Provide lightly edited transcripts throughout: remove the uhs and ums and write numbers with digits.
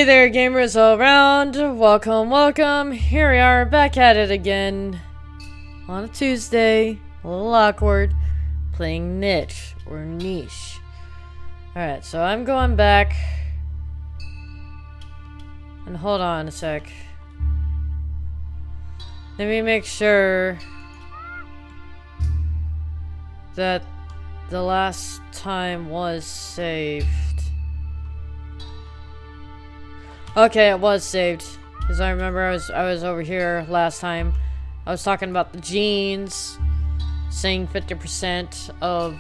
there, gamers all around. Welcome. Here we are, back at it again. On a Tuesday. A little awkward. Playing niche. Alright, so I'm going back. And hold on a sec. Let me make sure that the last time was saved. Okay, it was saved. Because I remember I was over here last time. I was talking about the genes. Saying 50% of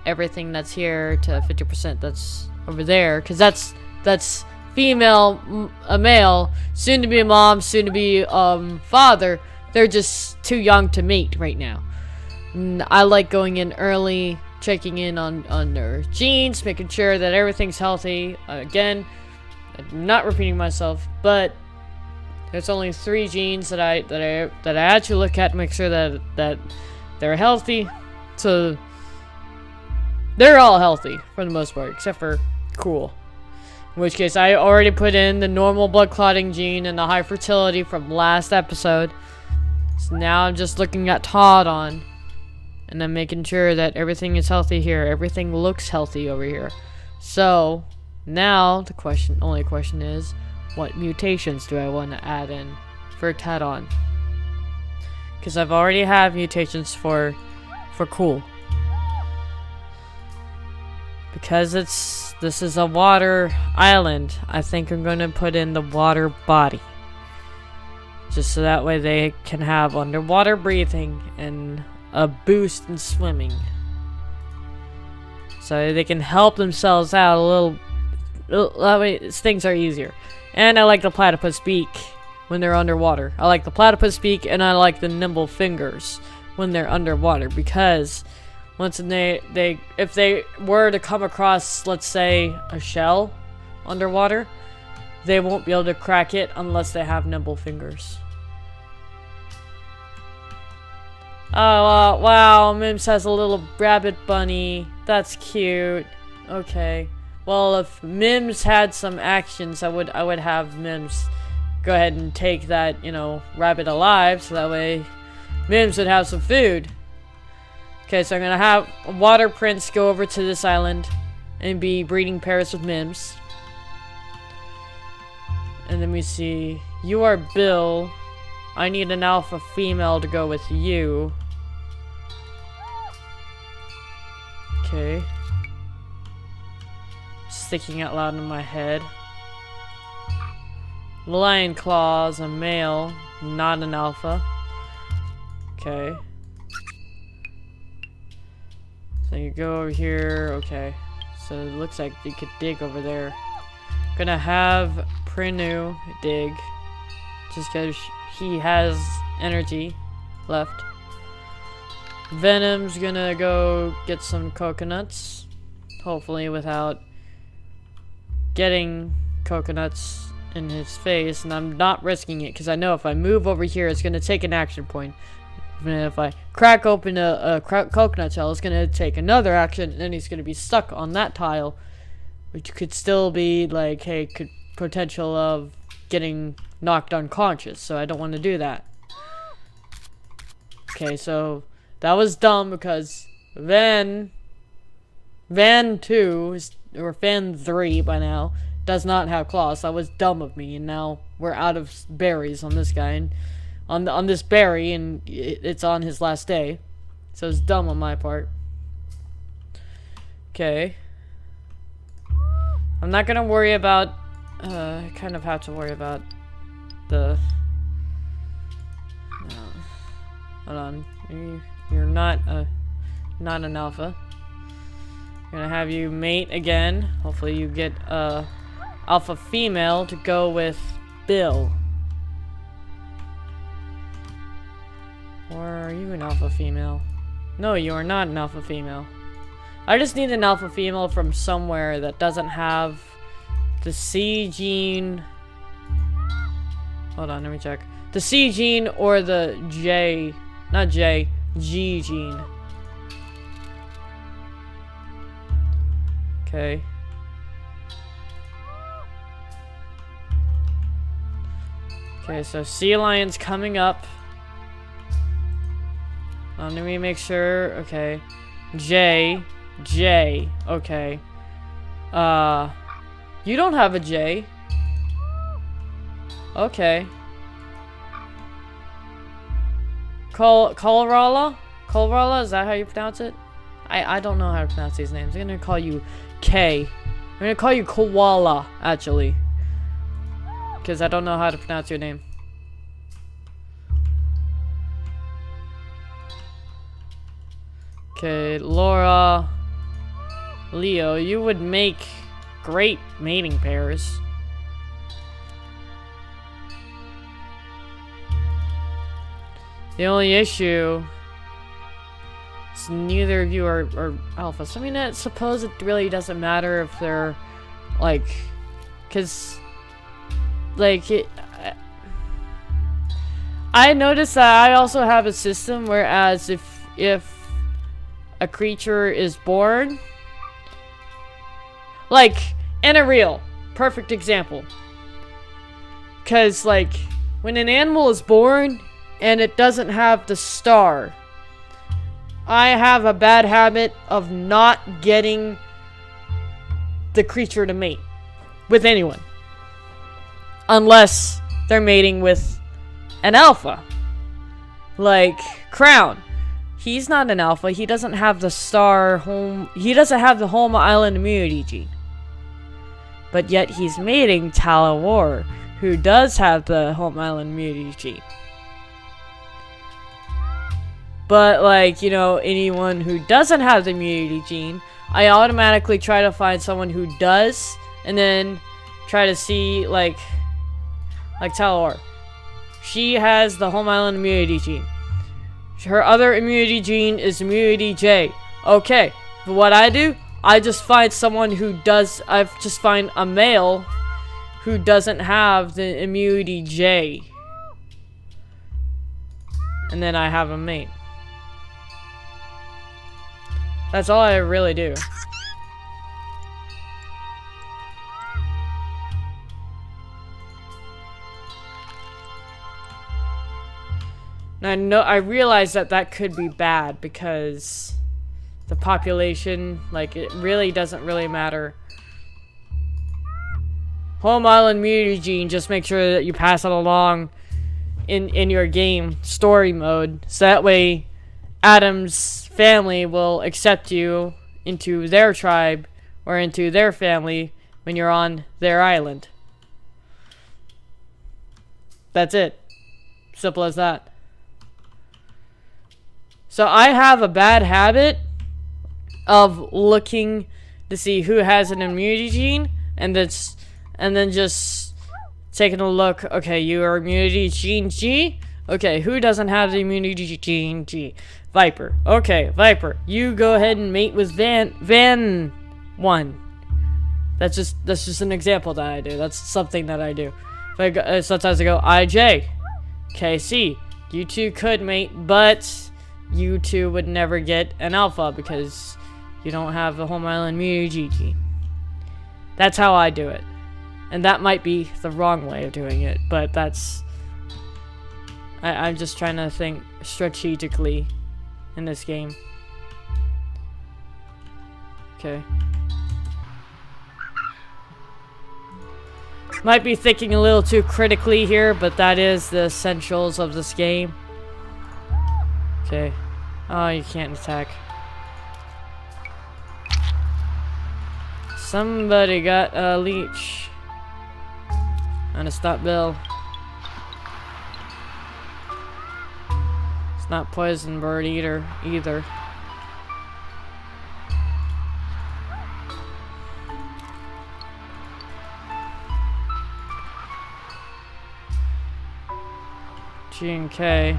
everything that's here to 50% that's over there. Because that's female, a male, soon to be a mom, soon to be father. They're just too young to mate right now. And I like going in early, checking in on their genes, making sure that everything's healthy. Again, I'm not repeating myself, but there's only 3 genes that I actually look at to make sure that they're healthy. So they're all healthy for the most part, except for Cool. In which case, I already put in the normal blood clotting gene and the high fertility from last episode. So now I'm just looking at Todd on, and I'm making sure that everything is healthy here. Everything looks healthy over here. So now the only question is, what mutations do I want to add in for Tadon? Because I've already have mutations for Cool. Because this is a water island, I think I'm going to put in the water body. Just so that way they can have underwater breathing and a boost in swimming. So they can help themselves out a little. That way things are easier. And I like the platypus beak when they're underwater. I like the platypus beak, and I like the nimble fingers when they're underwater, because once if they were to come across, let's say, a shell underwater, they won't be able to crack it unless they have nimble fingers. Oh, wow, Mims has a little rabbit bunny. That's cute. Okay. Well, if Mims had some actions, I would have Mims go ahead and take that, rabbit alive, so that way Mims would have some food. Okay, so I'm gonna have Water Prince go over to this island and be breeding pairs with Mims. And then we see, you are Bill. I need an alpha female to go with you. Okay. Sticking out loud in my head. Lion Claw's a male, not an alpha. Okay. So you go over here. Okay. So it looks like you could dig over there. Gonna have Prinu dig. Just because he has energy left. Venom's gonna go get some coconuts. Hopefully without getting coconuts in his face, and I'm not risking it because I know if I move over here it's gonna take an action point. And if I crack open a coconut shell, it's gonna take another action, and then he's gonna be stuck on that tile, which could still be like, hey, potential of getting knocked unconscious. So I don't want to do that. Okay, so that was dumb because Van 2 or Fan 3 by now does not have claws. That was dumb of me, and now we're out of berries on this guy, and on this berry, and it's on his last day. So it's dumb on my part. Okay. I'm not gonna worry about I kind of have to worry about the hold on. You're not an alpha. Gonna have you mate again. Hopefully you get alpha female to go with Bill. Or are you an alpha female? No, you are not an alpha female. I just need an alpha female from somewhere that doesn't have the C gene. Hold on, let me check. The C gene or the G gene. Okay. Okay, so sea lion's coming up. Let me make sure. Okay. J. Okay. You don't have a J. Okay. Colrala? Is that how you pronounce it? I don't know how to pronounce these names. I'm gonna call you K. I'm gonna call you Koala, actually. Because I don't know how to pronounce your name. Okay, Laura. Leo, you would make great mating pairs. The only issue is neither of you are alphas. I mean, I suppose it really doesn't matter if they're, like, because, like, I noticed that I also have a system whereas if a creature is born, like, in a real perfect example, because, like, when an animal is born and it doesn't have the star, I have a bad habit of not getting the creature to mate with anyone unless they're mating with an alpha, like Crown. He's not an alpha. He doesn't have the star home. He doesn't have the home island immunity gene. But yet he's mating Talawar, who does have the home island immunity gene. But, like, you know, anyone who doesn't have the immunity gene, I automatically try to find someone who does, and then try to see, like Talawar. She has the home island immunity gene. Her other immunity gene is immunity J. Okay, but what I do, I just find someone who does, I just find a male who doesn't have the immunity J. And then I have a mate. That's all I really do. And I realize that could be bad because the population, like, it really doesn't really matter. Home island immunity gene, just make sure that you pass it along in your game story mode, so that way Adam's family will accept you into their tribe or into their family when you're on their island. That's it. Simple as that. So I have a bad habit of looking to see who has an immunity gene and then just taking a look. Okay, you are immunity gene G. Okay, who doesn't have the immunity gene G? Viper. Okay, Viper, you go ahead and mate with Van 1. That's just an example that I do. That's something that I do. Sometimes I go IJ, KC. You two could mate, but you two would never get an alpha because you don't have the home island immunity gene. That's how I do it. And that might be the wrong way of doing it, but that's... I'm just trying to think strategically in this game. Okay. Might be thinking a little too critically here, but that is the essentials of this game. Okay. Oh, you can't attack. Somebody got a leech. And a stop bill. It's not poison bird eater either. G and K.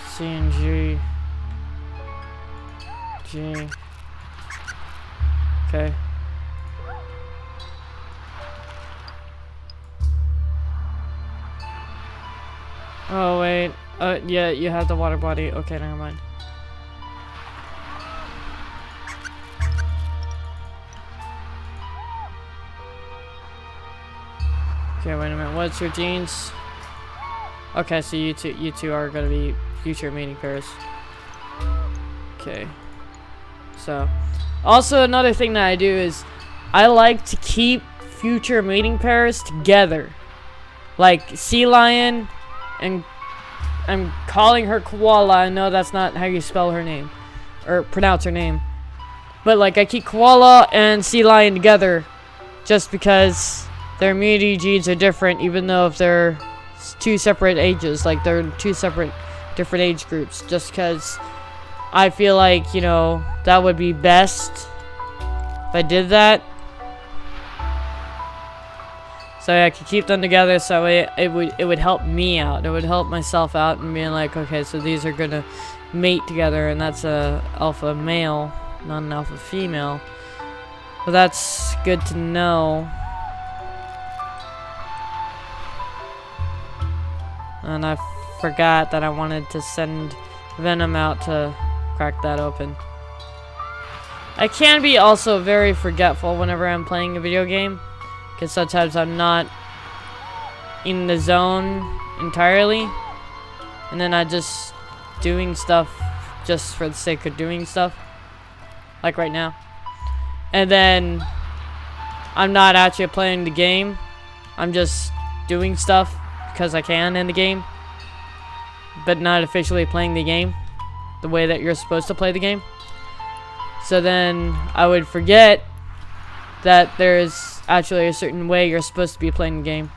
C and G. G. Okay. Oh wait, yeah, you have the water body. Okay, never mind. Okay, wait a minute. What's your genes? Okay, so you two are gonna be future mating pairs. Okay. So, also another thing that I do is I like to keep future mating pairs together. Like sea lion, and I'm calling her koala. I know that's not how you spell her name or pronounce her name. But like I keep koala and sea lion together just because their immunity genes are different, even though if they're two separate ages, like they're two separate different age groups, just because I feel like, you know, that would be best if I did that. So I could keep them together, so it would help me out. It would help myself out and being like, okay, so these are gonna mate together, and that's a alpha male, not an alpha female. But that's good to know. And I forgot that I wanted to send Venom out to crack that open. I can be also very forgetful whenever I'm playing a video game, because sometimes I'm not in the zone entirely, and then I just doing stuff just for the sake of doing stuff, like right now. And then I'm not actually playing the game. I'm just doing stuff because I can in the game, but not officially playing the game the way that you're supposed to play the game. So then I would forget that there's actually a certain way you're supposed to be playing the game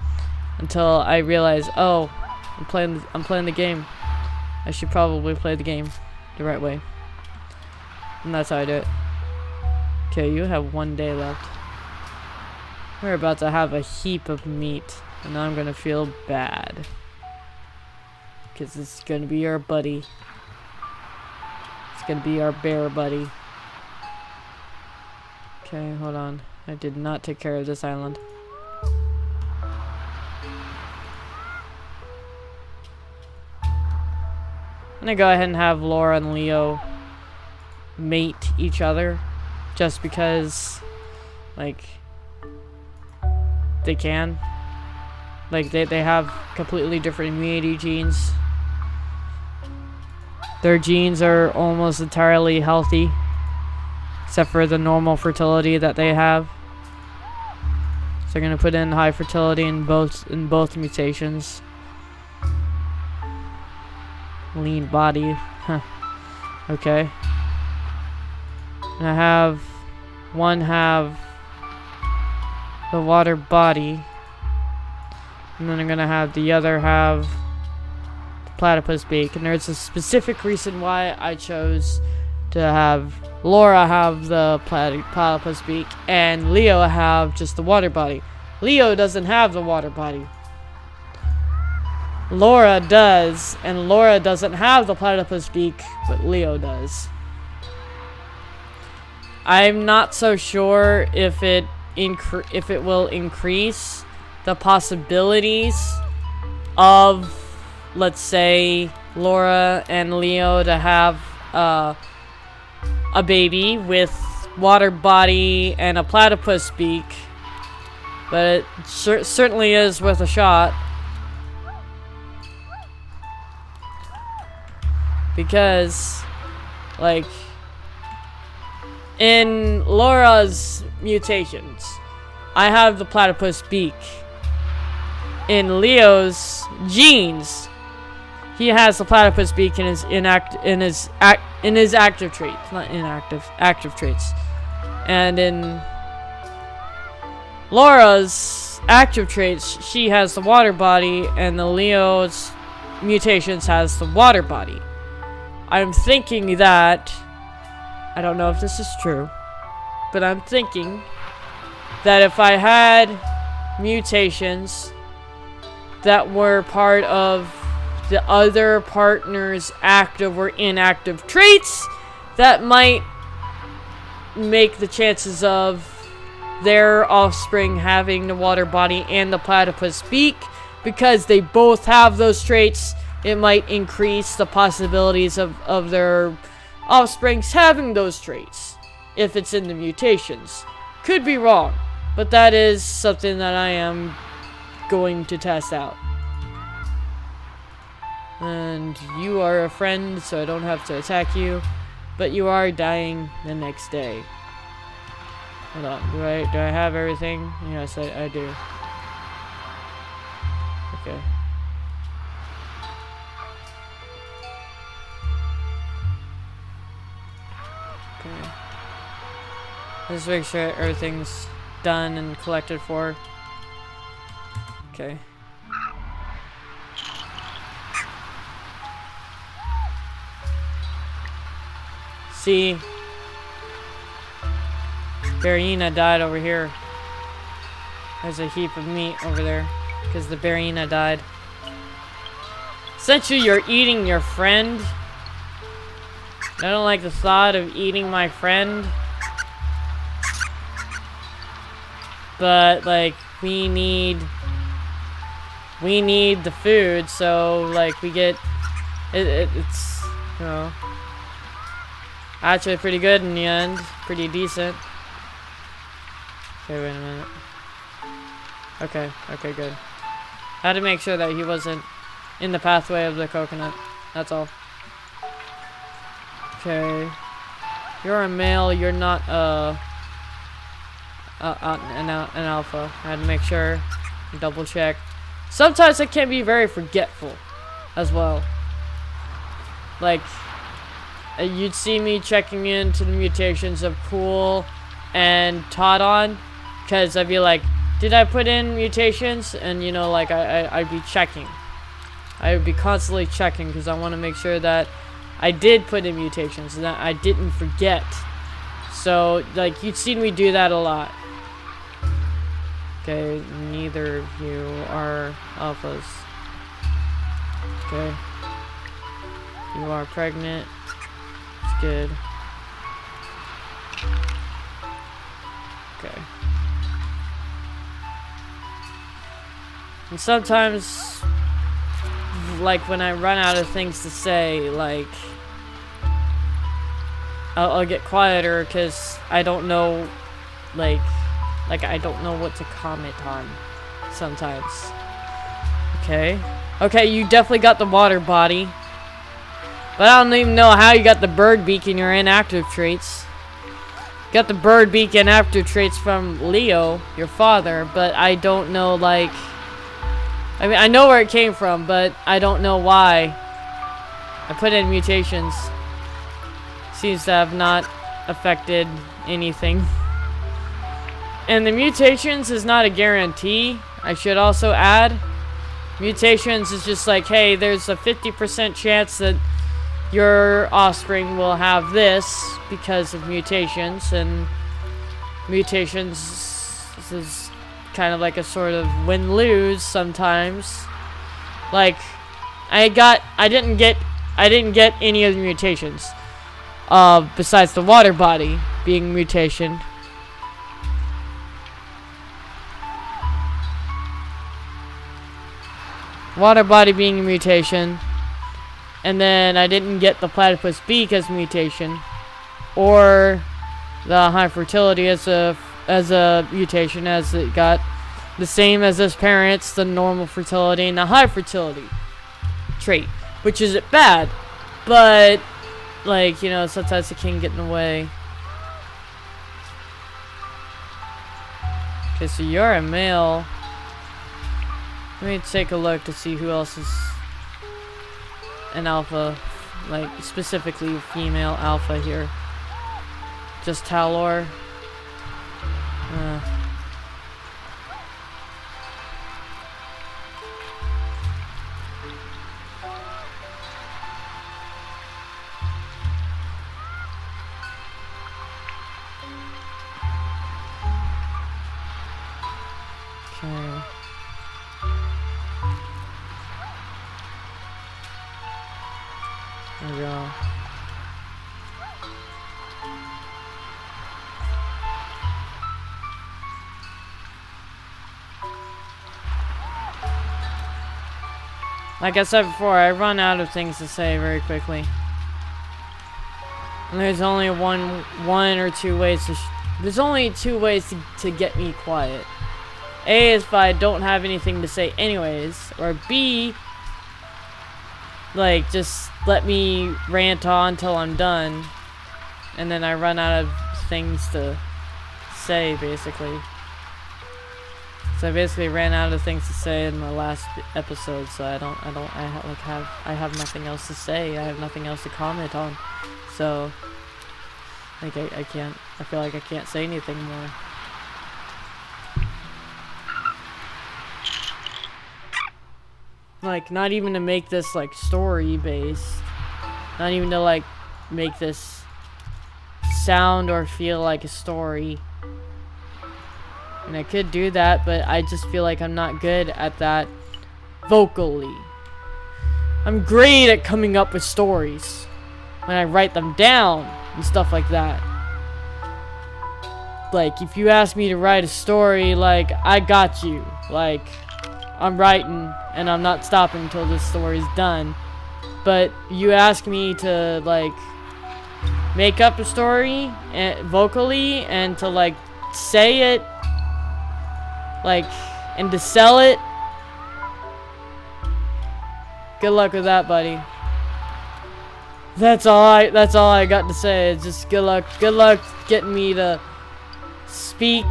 until I realize, oh, I'm playing the game. I should probably play the game the right way. And that's how I do it. Okay, you have 1 day left. We're about to have a heap of meat, and I'm gonna feel bad, because it's gonna be our buddy. It's gonna be our bear buddy. Okay, hold on. I did not take care of this island. I'm gonna go ahead and have Laura and Leo mate each other, just because, like, they can. Like, they have completely different immunity genes. Their genes are almost entirely healthy, except for the normal fertility that they have. So they're gonna put in high fertility in both mutations. Lean body, huh? Okay. And I have one have the water body, and then I'm gonna have the other have the platypus beak. And there's a specific reason why I chose to have Laura have the platypus beak and Leo have just the water body. Leo doesn't have the water body. Laura does, and Laura doesn't have the platypus beak, but Leo does. I'm not so sure if it will increase the possibilities of, let's say, Laura and Leo to have a baby with water body and a platypus beak, but it certainly is worth a shot. Because, like, in Laura's mutations, I have the platypus beak. In Leo's genes, he has the platypus beak in his active traits, not inactive, active traits. And in Laura's active traits, she has the water body, and the Leo's mutations has the water body. I'm thinking that, I don't know if this is true, but I'm thinking that if I had mutations that were part of the other partner's active or inactive traits, that might make the chances of their offspring having the water body and the platypus beak, because they both have those traits, it might increase the possibilities of their offsprings having those traits, if it's in the mutations. Could be wrong, but that is something that I am going to test out. And you are a friend, so I don't have to attack you. But you are dying the next day. Hold on, do I have everything? Yes, I do. Okay. Okay. Just make sure everything's done and collected for. Okay. See, Barina died over here. There's a heap of meat over there because the Barina died. Essentially, you're eating your friend. I don't like the thought of eating my friend. But, like, we need the food, so, like, we get... It's, you know... Actually pretty good in the end. Pretty decent. Okay, wait a minute. Okay, good. I had to make sure that he wasn't in the pathway of the coconut. That's all. Okay. You're a male, you're not an alpha. I had to make sure. Double check. Sometimes I can be very forgetful as well. Like, you'd see me checking into the mutations of Cool and Todon, because I'd be like, did I put in mutations? And, you know, like, I'd be checking. I would be constantly checking because I want to make sure that I did put in mutations and that I didn't forget. So, like, you'd seen me do that a lot. Okay, neither of you are alphas. Okay. You are pregnant. It's good. Okay. And sometimes, like, when I run out of things to say, like, I'll get quieter because I don't know, like I don't know what to comment on sometimes. Okay. Okay, you definitely got the water body. But I don't even know how you got the bird beak in your inactive traits. You got the bird beak inactive traits from Leo, your father, but I don't know, like... I mean, I know where it came from, but I don't know why. I put in mutations. Seems to have not affected anything. And the mutations is not a guarantee, I should also add. Mutations is just like, hey, there's a 50% chance that your offspring will have this because of mutations, and mutations is kind of like a sort of win-lose sometimes. Like, I didn't get any of the mutations. Besides the water body being mutation. Water body being a mutation. And then I didn't get the platypus beak as mutation. Or the high fertility as a mutation, as it got the same as his parents, the normal fertility and the high fertility trait. Which isn't bad. But, like, you know, sometimes it can get in the way. Okay, so you're a male. Let me take a look to see who else is an alpha, like specifically female alpha here. Just Talor. Okay. There we go. Like I said before, I run out of things to say very quickly. And there's only one or two ways to... there's only two ways to get me quiet. A, if I don't have anything to say anyways, or B, like, just let me rant on till I'm done, and then I run out of things to say, basically. So I basically ran out of things to say in the last episode, so I have nothing else to say. I have nothing else to comment on. So, like, I feel like I can't say anything more. Like, not even to make this, like, story-based. Not even to, like, make this sound or feel like a story. And I could do that, but I just feel like I'm not good at that vocally. I'm great at coming up with stories when I write them down and stuff like that. Like, if you ask me to write a story, like, I got you. Like, I'm writing and I'm not stopping until this story's done. But you ask me to, like, make up a story vocally and to, like, say it, like, and to sell it, good luck with that, buddy. That's all I got to say. It's just good luck getting me to speak,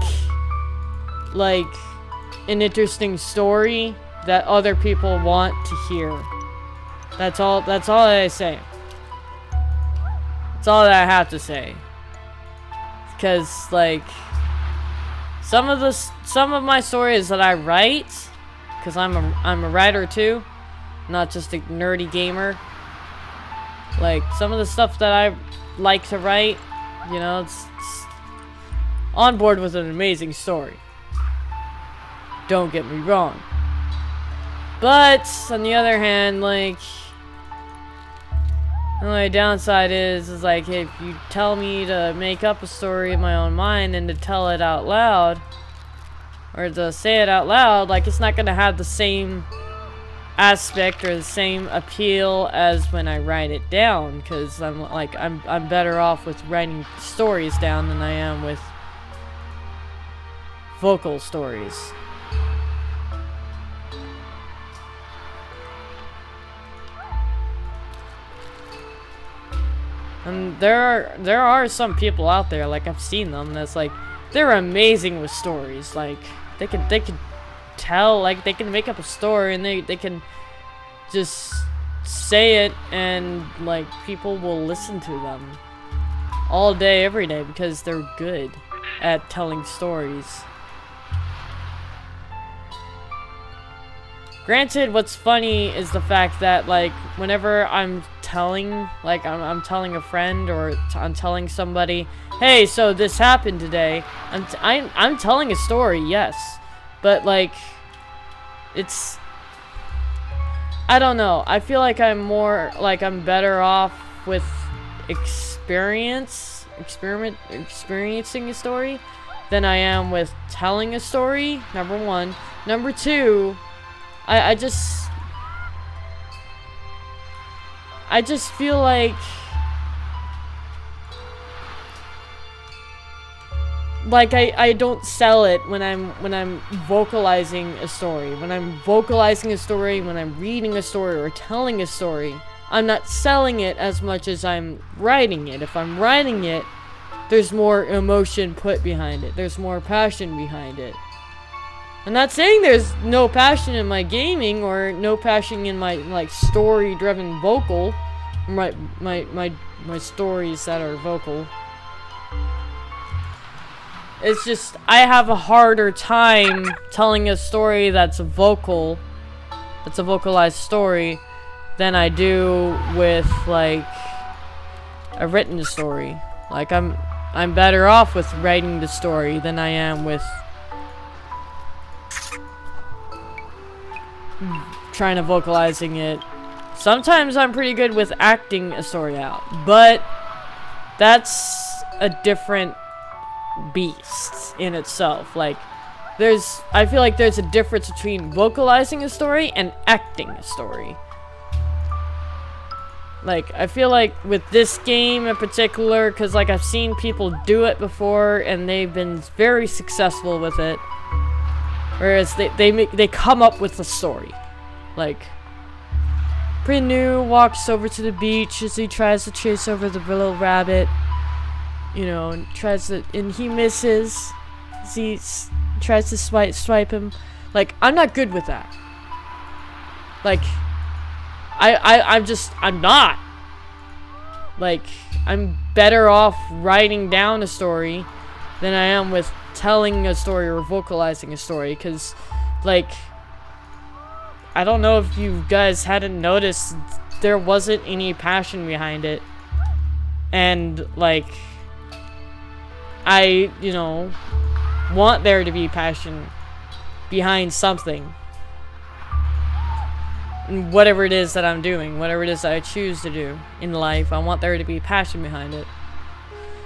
like, an interesting story that other people want to hear. That's all I say. That's all that I have to say. Because, like, some of my stories that I write, because I'm a writer too, not just a nerdy gamer. Like, some of the stuff that I like to write, you know, it's on board with an amazing story. Don't get me wrong. But on the other hand, like, the only downside is like, if you tell me to make up a story in my own mind and to tell it out loud, or to say it out loud, like, it's not gonna have the same aspect or the same appeal as when I write it down, because I'm better off with writing stories down than I am with vocal stories. And there are some people out there, like, I've seen them, that's like, they're amazing with stories. Like, they can tell, like, they can make up a story and they can just say it, and, like, people will listen to them all day, every day, because they're good at telling stories. Granted, what's funny is the fact that, like, whenever I'm telling, like, I'm telling a friend, or I'm telling somebody, hey, so this happened today, I'm telling a story, yes, but, like, it's, I don't know, I feel like I'm better off with experiencing a story than I am with telling a story, number one. Number two, I just feel like I don't sell it when I'm vocalizing a story. When I'm vocalizing a story, when I'm reading a story or telling a story, I'm not selling it as much as I'm writing it. If I'm writing it, there's more emotion put behind it. There's more passion behind it. I'm not saying there's no passion in my gaming or no passion in my, like, story-driven vocal, my stories that are vocal. It's just, I have a harder time telling a story that's a vocalized story, than I do with, like, a written story. Like, I'm better off with writing the story than I am with trying to vocalizing it. Sometimes I'm pretty good with acting a story out, but that's a different beast in itself. Like, I feel like there's a difference between vocalizing a story and acting a story. Like, I feel like with this game in particular, because, like, I've seen people do it before and they've been very successful with it. Whereas they come up with a story. Like, Prinu walks over to the beach as he tries to chase over the little rabbit. You know, and he misses. He tries to swipe him. Like, I'm not good with that. Like, I'm not. Like, I'm better off writing down a story than I am with telling a story or vocalizing a story. Because, like, I don't know if you guys hadn't noticed, there wasn't any passion behind it. And, like, I, you know, want there to be passion behind something. And whatever it is that I'm doing, whatever it is that I choose to do in life, I want there to be passion behind it.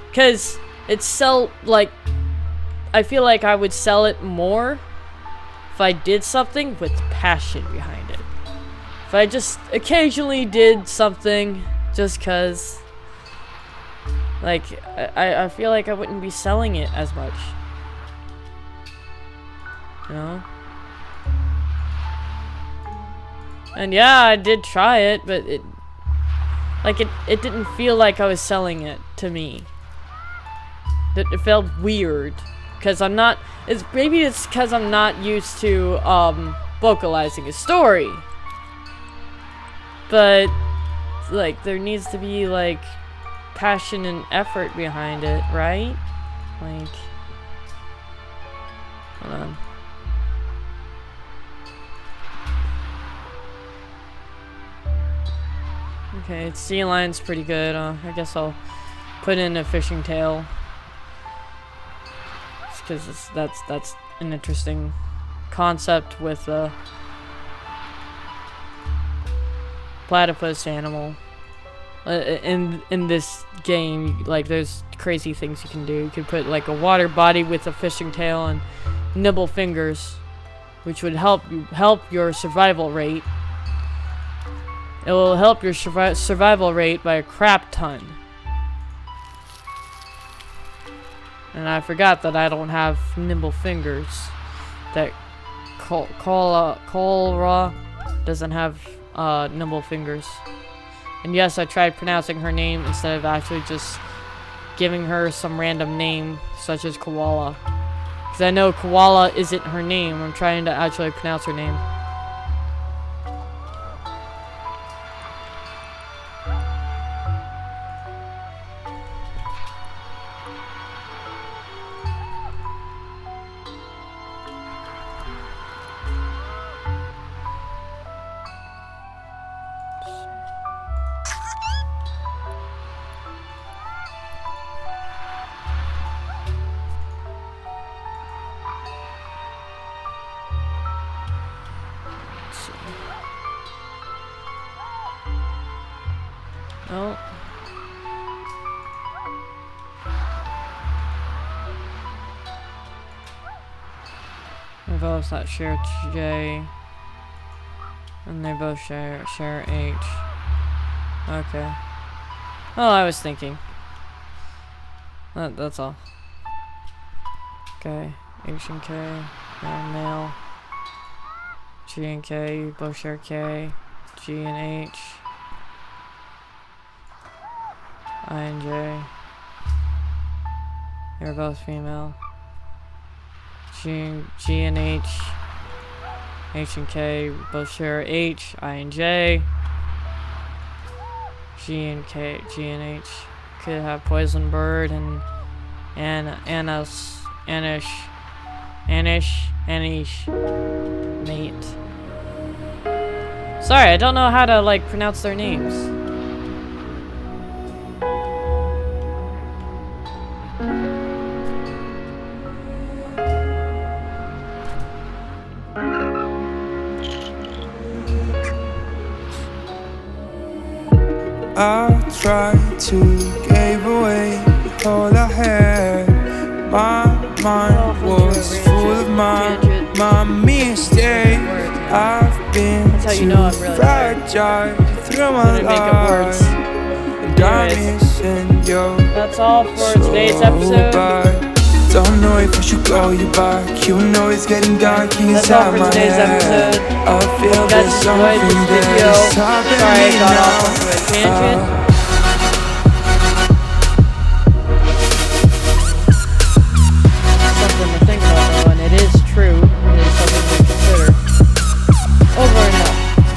Because it's like, I feel like I would sell it more if I did something with passion behind it. If I just occasionally did something just cause, like, I feel like I wouldn't be selling it as much. You know? And yeah, I did try it, but it didn't feel like I was selling it to me. It felt weird. Because I'm not, maybe it's because I'm not used to, vocalizing a story. But, like, there needs to be, like, passion and effort behind it, right? Like, hold on. Okay, sea lion's pretty good. I guess I'll put in a fishing tail. Because that's an interesting concept with a platypus animal. In this game, like, there's crazy things you can do. You could put like a water body with a fishing tail and nibble fingers, which would help your survival rate. It will help your survival rate by a crap ton. And I forgot that I don't have nimble fingers. That Kolra doesn't have nimble fingers. And yes, I tried pronouncing her name instead of actually just giving her some random name, such as Koala. Because I know Koala isn't her name. I'm trying to actually pronounce her name. Oh. They both that share J, and they both share H. Okay. Oh, I was thinking. That's all. Okay. H and K, male. G and K both share K. G and H. I and J. They're both female. G and H. H and K both share H. I and J. G and H could have poison bird and Anish mate. Sorry, I don't know how to like pronounce their names. I tried to give away all I had. My mind was full of my mistake. I've been too fragile through my life, and I'm missing you. That's all for today's episode. Don't know if I should call you back. You know it's getting dark That's all inside for my today's head. episode. I feel Hope you guys there's enjoyed this something video. that's stopping Sorry I me got now. off onto a tangent.